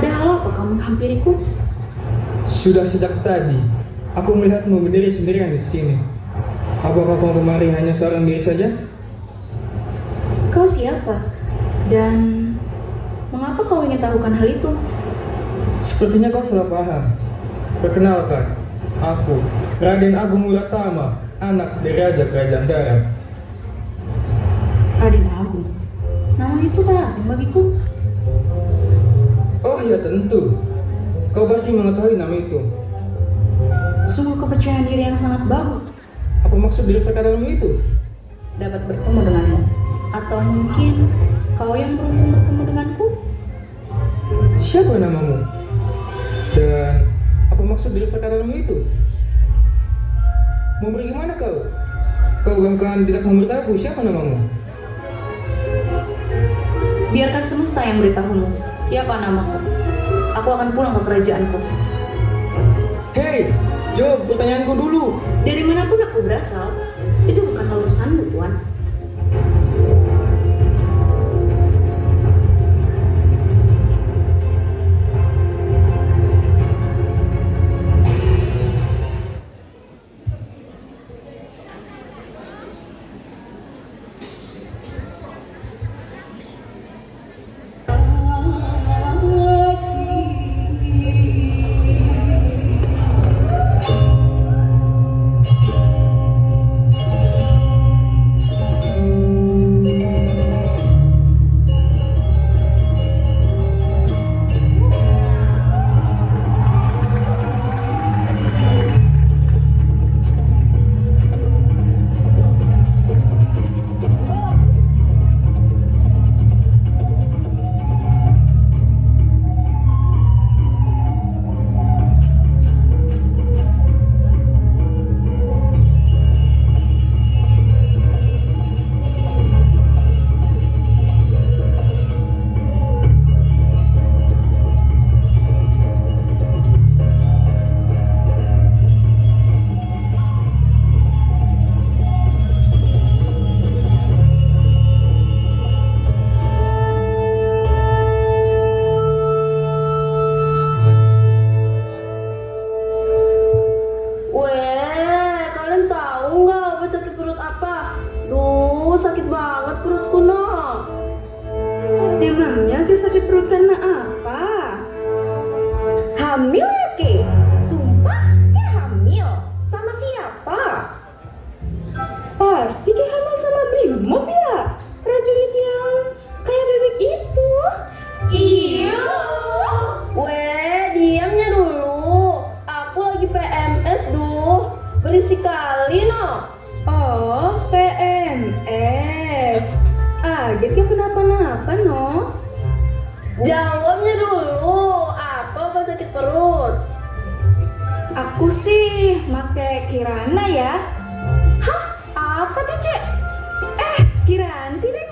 Ada hal apa kamu menghampiriku? Sudah sejak tadi, aku melihatmu berdiri sendirian di sini. Apakah kau kemari hanya seorang diri saja? Kau siapa? Dan mengapa kau ingin tahukan hal itu? Sepertinya kau salah paham. Perkenalkan, aku Raden Agung Wulatama, anak dari Raja Kerajaan Darat. Raden Agung. Nama itu tak asing bagiku. Oh ya tentu, kau pasti mengetahui nama itu. Sungguh kepercayaan diri yang sangat bagus. Apa maksud dari perkataanmu itu? Dapat bertemu denganmu. Atau mungkin kau yang beruntung bertemu denganku? Siapa namamu? Dan apa maksud dari perkataanmu itu? Mau pergi mana kau? Kau bahkan tidak memberitahu siapa namamu. Biarkan semesta yang beritahumu siapa namaku. Aku akan pulang ke kerajaanku. Hei, jawab pertanyaanku dulu. Dari manapun aku berasal, itu bukan urusanmu, Tuan. Sakit banget perutku, no. Emangnya Ki sakit perut karena apa? Hamil ya, Ki? Sumpah, Ki hamil? Sama siapa? Pasti Ki hamil sama Brimob ya? Prajurit yang kayak bebek itu. Iya. Weh, diamnya dulu. Aku lagi PMS, duh. Berisik kali, no. Oh, PMS. Agak ya kenapa-napa, no? Jawabnya dulu. Apa sakit perut? Aku sih make Kirana ya. Hah? Apa tuh, Cek? Kiranti deh.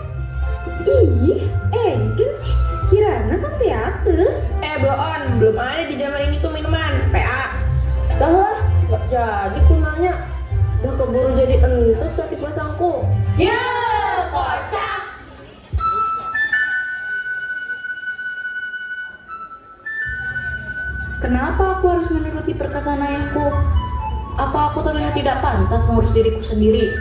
Ih, engkin sih. Kirana kan teater. Belum ada di zaman ini tuh minuman PA. Dah lah, gak jadi kunanya. Udah keburu jadi entut sakit masangku. Ya, kocak. Kenapa aku harus menuruti perkataan ayahku? Apa aku terlihat tidak pantas mengurus diriku sendiri?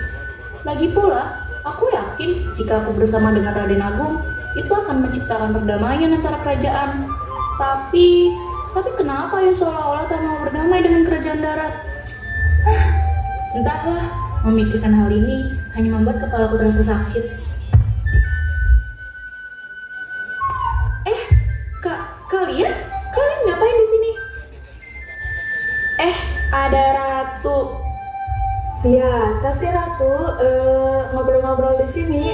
Lagi pula, aku yakin jika aku bersama dengan Raden Agung, itu akan menciptakan perdamaian antara kerajaan. Tapi kenapa ya seolah-olah tak mau berdamai dengan kerajaan darat? Entahlah, memikirkan hal ini hanya membuat kepalaku terasa sakit. Kalian ngapain di sini? Ada Ratu. Biasa sih Ratu, ngobrol-ngobrol di sini.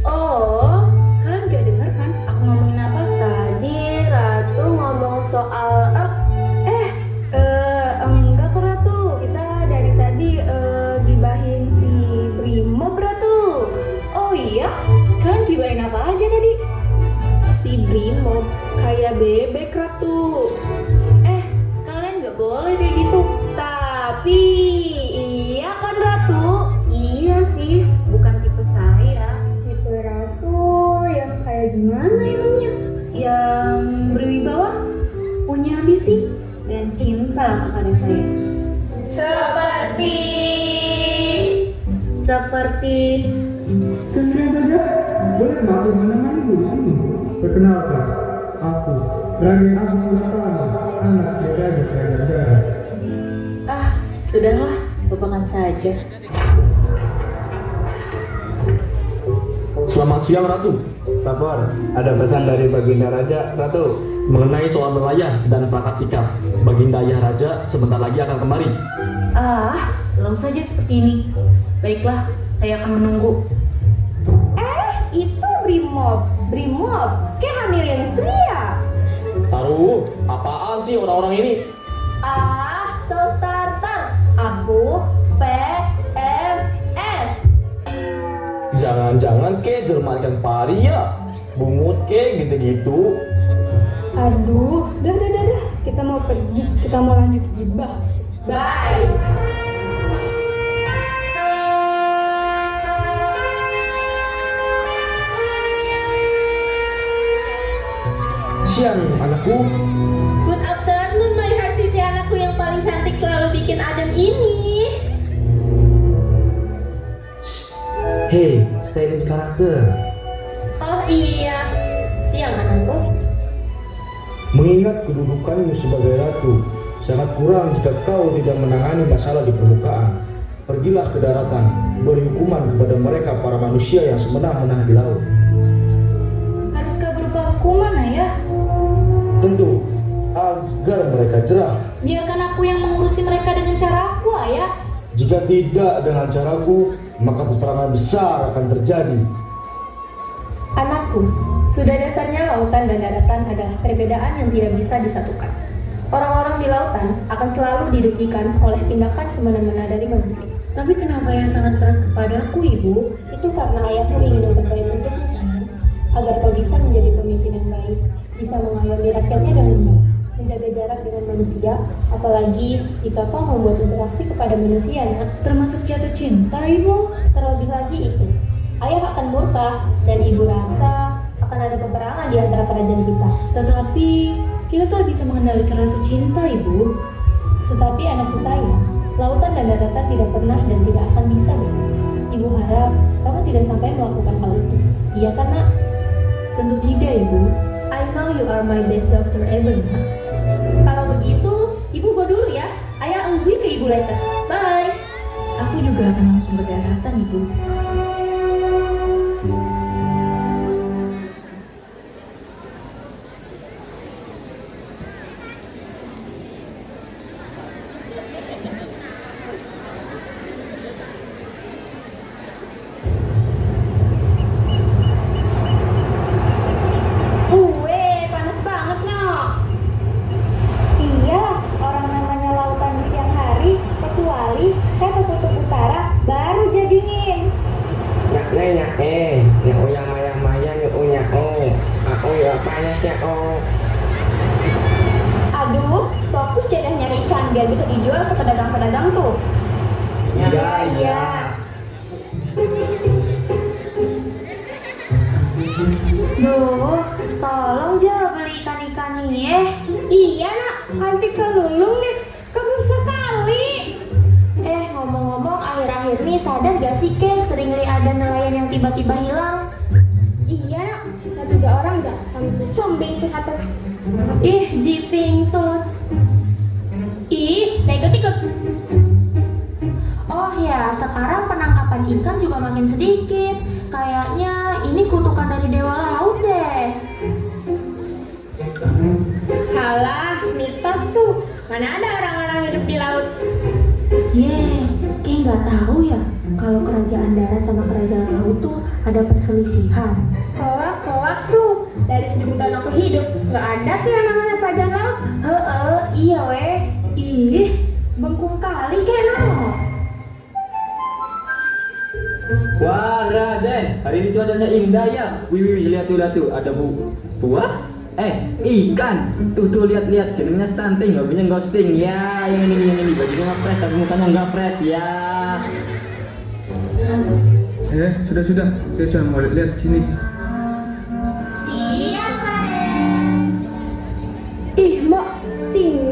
Oh, kalian gak dengar kan? Aku ngomongin apa? Tadi Ratu ngomong soal enggak kok Ratu. Kita dari tadi gibahin si Brimob Ratu. Oh iya? Kalian gibahin apa aja tadi? Si Brimob kayak bebek Ratu. Kalian gak boleh kayak gitu. Tapi iya kan Ratu? Iya sih, bukan tipe saya. Tipe Ratu yang kayak gimana emangnya? Yang berwibawa sih dan cinta kepada saya. Seperti Boleh nggak menemani di sini? Perkenalkan, aku Raden Agung Ulatama, anak dari Raja Kerajaan Darat. Sudahlah, lupakan saja. Selamat siang Ratu. Lapor, ada pesan dari Baginda Raja, Ratu. Mengenai soal nelayan dan perangkat ikan, Baginda Ayah Raja sebentar lagi akan kemari. Selalu saja seperti ini. Baiklah, saya akan menunggu. Itu Brimob, kayak hamilin Sri ya? Taruh, apaan sih orang-orang ini? So starter, aku PMS. Jangan-jangan ke Jerman ikan pari ya? Bungut ke gitu-gitu. Aduh, dah. Kita mau pergi, kita mau lanjut gibah. Bye. Siang anakku. Good afternoon, my heart sweetie, anakku yang paling cantik selalu bikin adem ini. Hei, styling karakter. Oh iya, siang anakku. Mengingat kedudukanmu sebagai ratu, sangat kurang jika kau tidak menangani masalah di permukaan. Pergilah ke daratan, beri hukuman kepada mereka para manusia yang semena-mena di laut. Haruskah berupa hukuman, Ayah? Tentu, agar mereka jerah. Biarkan aku yang mengurusi mereka dengan caraku, Ayah. Jika tidak dengan caraku, maka peperangan besar akan terjadi. Anakku, sudah dasarnya lautan dan daratan adalah perbedaan yang tidak bisa disatukan. Orang-orang di lautan akan selalu dirugikan oleh tindakan semena-mena dari manusia. Tapi kenapa Ayah sangat keras kepadaku, Ibu? Itu karena ayahmu ingin yang terbaik untukmu, sayang. Agar kau bisa menjadi pemimpin yang baik, bisa mengayomi rakyatnya dengan baik, menjaga jarak dengan manusia, apalagi jika kau membuat interaksi kepada manusia, nak. Termasuk jatuh cinta, Ibu? Terlebih lagi itu, ayah akan murka dan ibu rasa akan ada peperangan di antara kerajaan kita. Tetapi kita tak bisa mengendalikan rasa cinta, Ibu. Tetapi anakku sayang, lautan dan daratan tidak pernah dan tidak akan bisa bersatu. Ibu harap kamu tidak sampai melakukan hal itu. Iya kan, nak? Tentu tidak, Ibu. I know you are my best daughter ever, nak. Kalau begitu, ibu go dulu ya. Ayah enggui ke ibu later. Bye. Aku juga akan langsung berdaratan, Ibu. Panas banget, Nyok. Iya, orang namanya lautan di siang hari, kecuali ke kutub utara baru jadi dingin. Yang maya-maya, aku ya panas ya, Aduh, fokus jadah nyari ikan biar bisa dijual ke pedagang-pedagang tuh. Iya. Duh, tolong jangan beli ikan-ikan nih ya. Iya, nak, nanti kelulung nih, kebun sekali. Ngomong-ngomong, akhir-akhir nih sadar gak sih Ke, sering lihat ada nelayan yang tiba-tiba hilang? Iya, nak, satu dua orang enggak, kami sumbing ke satu. Jiping tus. Saya ikut-ikut. Oh ya, sekarang penangkapan ikan juga makin sedikit. Kayaknya ini kutukan dari dewa laut deh. Halah, mitos tuh. Mana ada orang-orang hidup di laut. Kayak nggak tahu ya kalau kerajaan darat sama kerajaan laut tuh ada perselisihan. Hoak tuh. Dari 1000 tahun aku hidup, nggak ada tuh yang namanya kerajaan laut. Iya weh. Bengkung kali keno. Wah Raden, hari ini cuacanya indah ya. Wih, lihat tuh, ada buah? Ikan. Tuh lihat jenengnya stunting, hobinya ghosting. Ya, yang ini bajunya nggak fresh, tapi mukanya nggak fresh ya. Sudah. Saya cuma mau lihat sini. Siap, Raden. Mbak, tinggal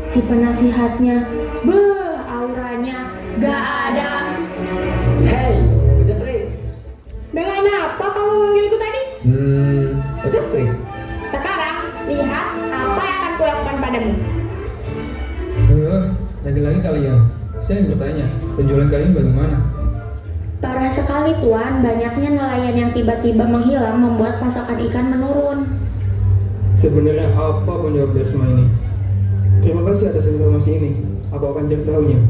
Si penasihatnya, auranya gak ada. Hey, Jeffrey. Dengan apa kamu memanggilku tadi? Jeffrey. Sekarang, lihat apa yang akan kulakukan padamu. Lagi-lagi kalian. Saya ingin bertanya, penjualan kalian bagaimana? Parah sekali tuan, banyaknya nelayan yang tiba-tiba menghilang membuat pasokan ikan menurun. Sebenarnya apa penyebab dari semua ini? Terima kasih atas informasi ini. Aku akan cari tahunya.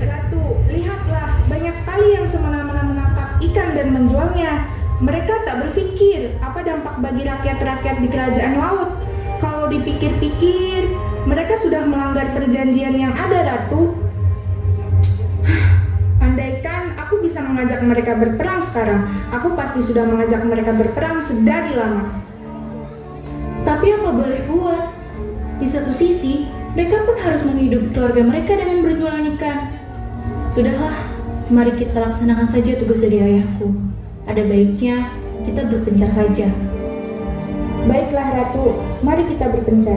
Ratu, lihatlah, banyak sekali yang semena-mena menangkap ikan dan menjualnya. Mereka tak berpikir apa dampak bagi rakyat-rakyat di kerajaan laut. Kalau dipikir-pikir, mereka sudah melanggar perjanjian yang ada, Ratu. Andaikan aku bisa mengajak mereka berperang sekarang, aku pasti sudah mengajak mereka berperang sedari lama. Tapi apa boleh buat? Di satu sisi, mereka pun harus menghidupi keluarga mereka dengan berjualan ikan. Sudahlah, mari kita laksanakan saja tugas dari ayahku. Ada baiknya kita berpencar saja. Baiklah, Ratu, mari kita berpencar.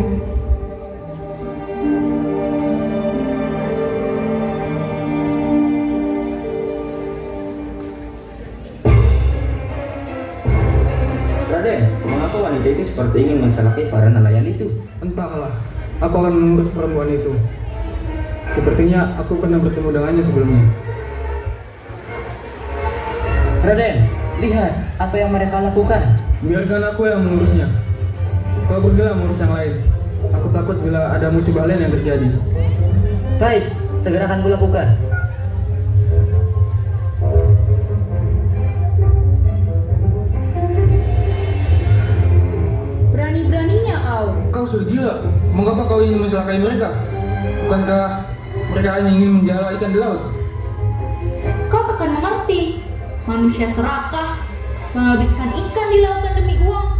Raden, mengapa wanita itu seperti ingin mencelakai para nelayan itu? Entahlah, aku akan mengurus perempuan itu. Sepertinya aku pernah bertemu dengannya sebelumnya. Raden, lihat apa yang mereka lakukan. Biarkan aku yang mengurusnya. Kau pergilah mengurus yang lain. Aku takut bila ada musibah lain yang terjadi. Baik, segera akan kulakukan. Berani-beraninya kau. Kau sudah gila. Mengapa kau ingin mencelakai mereka? Bukankah mereka hanya ingin menjala ikan di laut? Kau akan mengerti. Manusia serakah, menghabiskan ikan di lautan demi uang.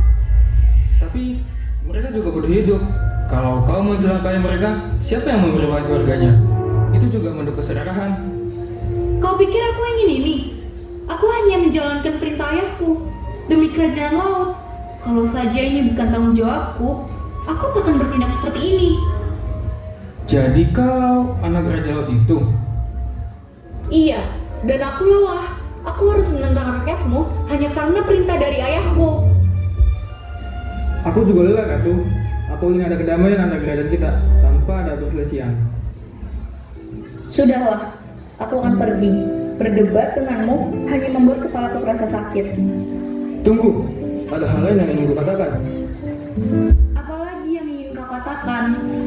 Tapi mereka juga butuh hidup. Kalau kau mencelakai mereka, siapa yang memberi makan keluarganya? Itu juga bentuk keserakahan. Kau pikir aku ingin ini? Aku hanya menjalankan perintah ayahku demi kerajaan laut. Kalau saja ini bukan tanggung jawabku, aku tak akan bertindak seperti ini. Jadi kau anak raja laut itu? Iya, dan aku lelah. Aku harus menentang rakyatmu hanya karena perintah dari ayahku. Aku juga lelah, Ratu. Aku ingin ada kedamaian antara kerajaan kita tanpa ada perselisihan. Sudahlah, aku akan pergi. Berdebat denganmu hanya membuat kepalaku terasa sakit. Tunggu, ada hal lain yang ingin kukatakan. Apalagi yang ingin kau katakan?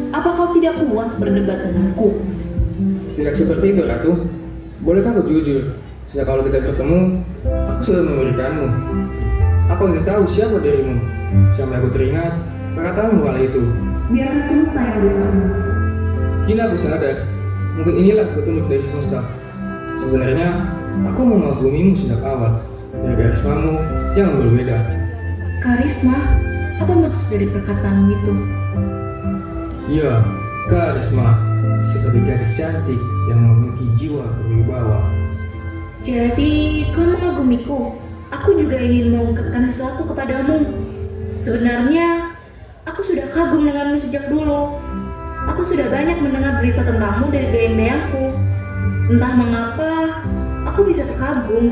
Apa kau tidak puas berdebat denganku? Tidak seperti itu, Ratu. Bolehkah kau jujur? Sejak kalau kita bertemu, aku sudah memberikanmu. Aku ingin tahu siapa dirimu. Sampai aku teringat perkataanmu kala itu. Biarkan semesta yang beritahu. Kini aku sadar, mungkin inilah petunjuk dari semesta. Sebenarnya, aku mengagumimu sejak awal. Dari karismamu yang berbeda. Karisma? Apa maksud dari perkataanmu itu? Ya, karisma. Seperti gadis cantik yang memiliki jiwa berwibawa. Jadi, kau mengagumiku. Aku juga ingin mengungkapkan sesuatu kepadamu. Sebenarnya, aku sudah kagum denganmu sejak dulu. Aku sudah banyak mendengar berita tentangmu dari dayang-dayangku. Entah mengapa, aku bisa terkagum.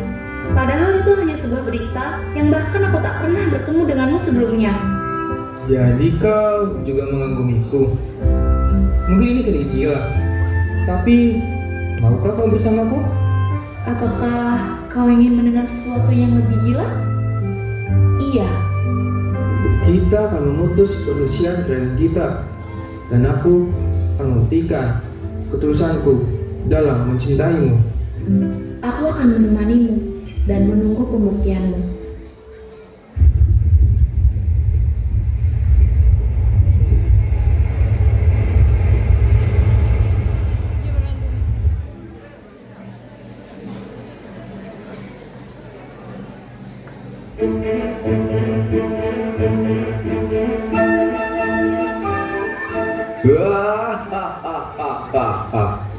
Padahal itu hanya sebuah berita yang bahkan aku tak pernah bertemu denganmu sebelumnya. Jadi kau juga mengagumiku. Mungkin ini sedikit gila. Tapi, maukah kau bersamaku? Apakah kau ingin mendengar sesuatu yang lebih gila? Iya. Kita akan memutus perselisihan kerajaan kita. Dan aku akan membuktikan ketulusanku dalam mencintaimu. Aku akan menemanimu dan menunggu pembuktianmu.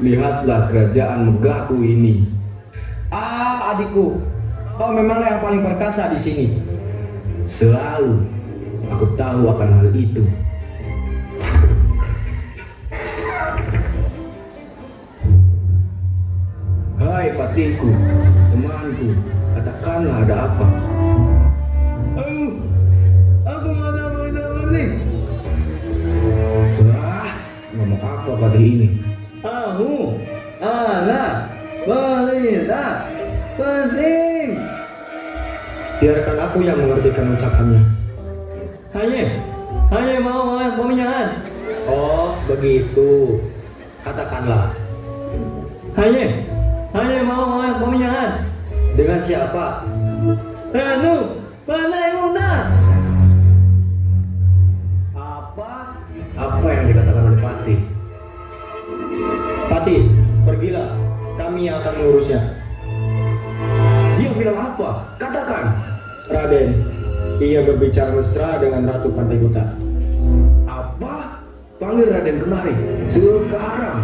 Lihatlah kerajaan megahku ini. Adikku, kau memanglah yang paling perkasa di sini. Selalu aku tahu akan hal itu. Hai patiku, temanku, katakanlah ada apa? Aku mau dapat nih. Wah, ngomong apa patih ini? Aku anak berita penting. Biarkan aku yang mengertikan ucapannya. Hanya mau pemilihan. Oh, begitu. Katakanlah. Hanya mau pemilihan. Dengan siapa? Ranu, pandai utang. Apa yang dikatakan oleh Patih? Patih, pergilah. Kami yang akan mengurusnya. Dia bilang apa? Katakan. Raden, ia berbicara mesra dengan Ratu Pantai Kuta. Apa? Panggil Raden kemari. Sekarang.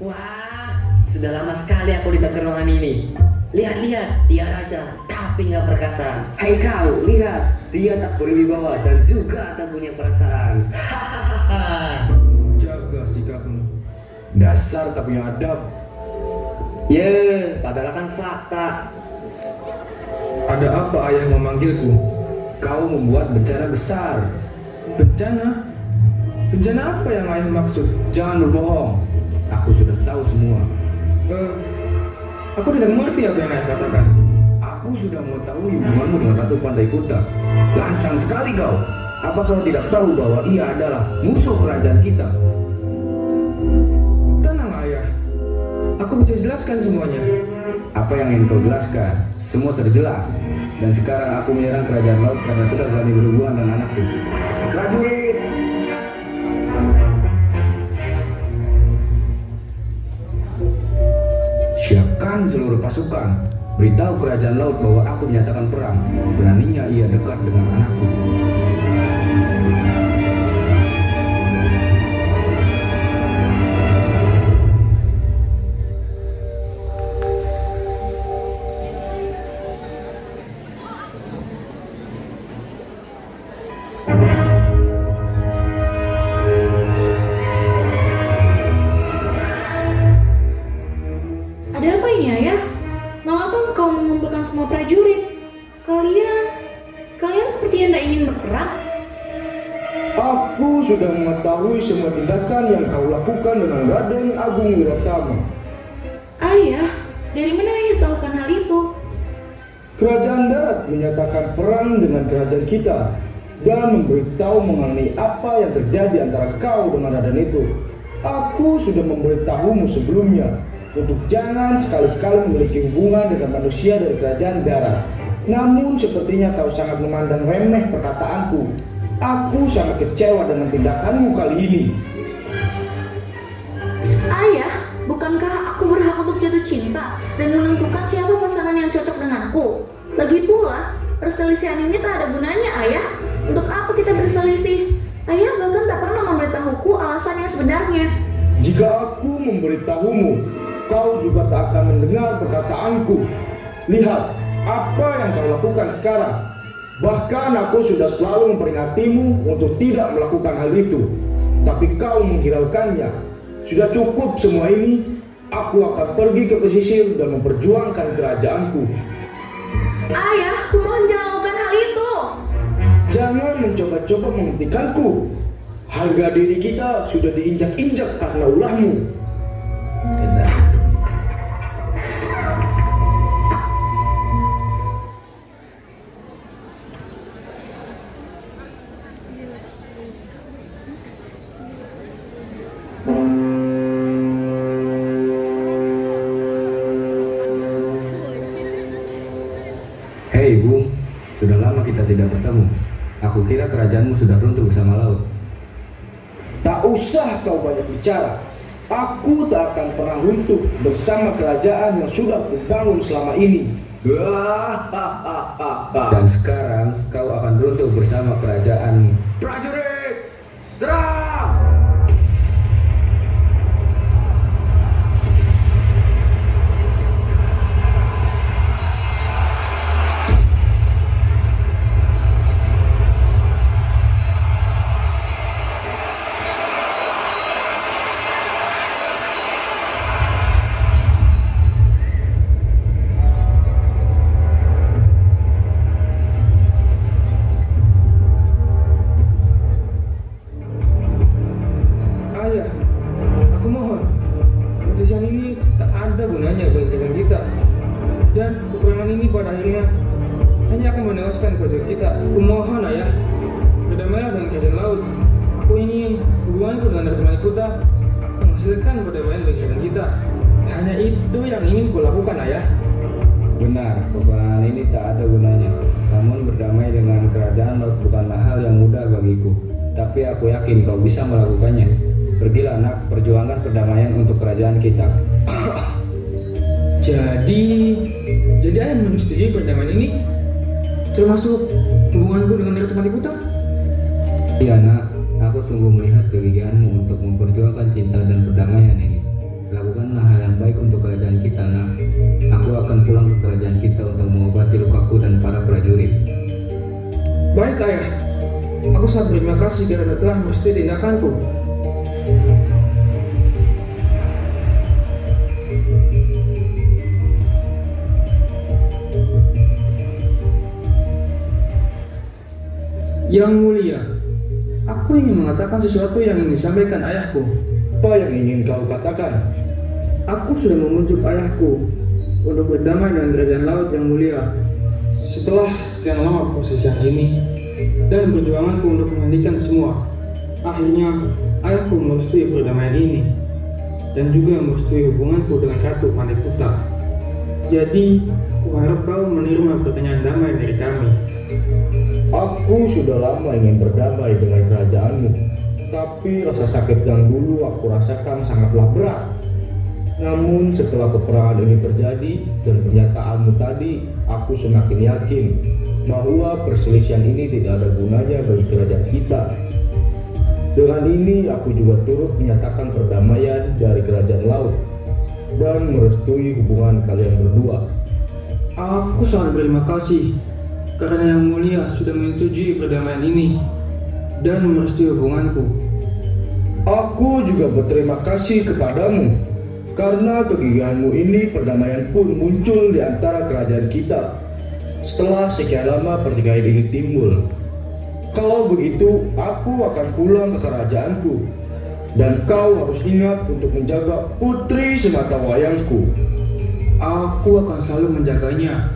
Wah, sudah lama sekali aku di ruangan ini. Lihat-lihat, dia raja, tapi nggak perkasa. Hai kau, lihat, dia tak berwibawa dan juga tak punya perasaan. Hahaha. Jaga sikapmu. Dasar tak punya adab. Padahal kan fakta. Ada apa ayah memanggilku? Kau membuat bencana besar. Bencana? Bencana apa yang ayah maksud? Jangan berbohong. Aku sudah tahu semua. Aku tidak mengerti apa yang ayah katakan. Aku sudah mengetahui hubunganmu dengan Ratu Pantai Kuta. Lancang sekali kau. Apa kau tidak tahu bahwa ia adalah musuh kerajaan kita? Tenang ayah, aku bisa jelaskan semuanya. Apa yang ingin kau jelaskan? Semua sudah jelas. Dan sekarang aku menyerang kerajaan laut karena sudah berani berhubungan dengan anakku. Prajurit! Siapkan seluruh pasukan. Beritahu kerajaan laut bahwa aku menyatakan perang. Beraninya ia dekat dengan anakku. Ada apa ini, Ayah? Mengapa engkau mengumpulkan semua prajurit? Kalian seperti yang tidak ingin berperang? Aku sudah mengetahui semua tindakan yang kau lakukan dengan Raden Agung Wiratama. Ayah, dari mana Ayah tahukan hal itu? Kerajaan darat menyatakan perang dengan kerajaan kita dan memberitahu mengenai apa yang terjadi antara kau dengan Raden itu. Aku sudah memberitahumu sebelumnya untuk jangan sekali-sekali memiliki hubungan dengan manusia dari kerajaan darat. Namun sepertinya kau sangat memandang remeh perkataanku. Aku sangat kecewa dengan tindakanmu kali ini. Ayah, bukankah aku berhak untuk jatuh cinta dan menentukan siapa pasangan yang cocok denganku? Lagi pula, perselisihan ini tak ada gunanya, Ayah. Untuk apa kita berselisih? Ayah bahkan tak pernah memberitahuku alasan yang sebenarnya. Jika aku memberitahumu, kau juga tak akan mendengar perkataanku. Lihat apa yang kau lakukan sekarang. Bahkan aku sudah selalu memperingatimu untuk tidak melakukan hal itu. Tapi kau menghiraukannya. Sudah cukup semua ini. Aku akan pergi ke pesisir dan memperjuangkan kerajaanku. Ayah, kumohon jangan lakukan hal itu. Jangan mencoba-coba menghentikanku. Harga diri kita sudah diinjak-injak karena ulahmu. Hei Bung, sudah lama kita tidak bertemu. Aku kira kerajaanmu sudah runtuh bersama laut. Tak usah kau banyak bicara. Aku tak akan pernah runtuh bersama kerajaan yang sudah kubangun selama ini. Dan sekarang kau akan runtuh bersama kerajaan. Prajurit, serang! kepada kita. Kumohon ayah, berdamailah dengan kerajaan laut. Aku ingin hubunganku dengan Ratu Malikuta menghasilkan perdamaian bagi kerajaan kita. Hanya itu yang ingin kulakukan ayah. Benar, peperangan ini tak ada gunanya. Namun berdamai dengan kerajaan laut bukanlah hal yang mudah bagiku. Tapi aku yakin kau bisa melakukannya. Pergilah nak, perjuangkan perdamaian untuk kerajaan kita. Jadi ayah menyetujui perdamaian ini, termasuk hubunganku dengan Ratu Malikuta? Iya nak, aku sungguh melihat kegigihanmu untuk memperjuangkan cinta dan perdamaian ini. Lakukanlah hal yang baik untuk kerajaan kita nak. Aku akan pulang ke kerajaan kita untuk mengobati lukaku dan para prajurit. Baik ayah, aku sangat berterima kasih karena telah merestui tindakanku. Yang mulia, aku ingin mengatakan sesuatu yang ingin disampaikan ayahku. Apa yang ingin kau katakan? Aku sudah membujuk ayahku untuk berdamai dengan kerajaan laut yang mulia. Setelah sekian lama perselisihan ini dan perjuanganku untuk menghentikan semua, akhirnya ayahku merestui perdamaian ini dan juga merestui hubunganku dengan Ratu Malikuta. Jadi, kuharap kau menerima pertanyaan damai dari kami. Aku sudah lama ingin berdamai dengan kerajaanmu, tapi rasa sakit yang dulu aku rasakan sangatlah berat. Namun setelah peperangan ini terjadi dan pernyataanmu tadi, aku semakin yakin bahwa perselisihan ini tidak ada gunanya bagi kerajaan kita. Dengan ini aku juga turut menyatakan perdamaian dari kerajaan laut dan merestui hubungan kalian berdua. Aku sangat berterima kasih karena Yang Mulia sudah menyetujui perdamaian ini dan merestui hubunganku. Aku juga berterima kasih kepadamu karena kegigihanmu ini perdamaian pun muncul di antara kerajaan kita setelah sekian lama pertikaian ini timbul. Kalau begitu, aku akan pulang ke kerajaanku dan kau harus ingat untuk menjaga putri sematawayangku. Aku akan selalu menjaganya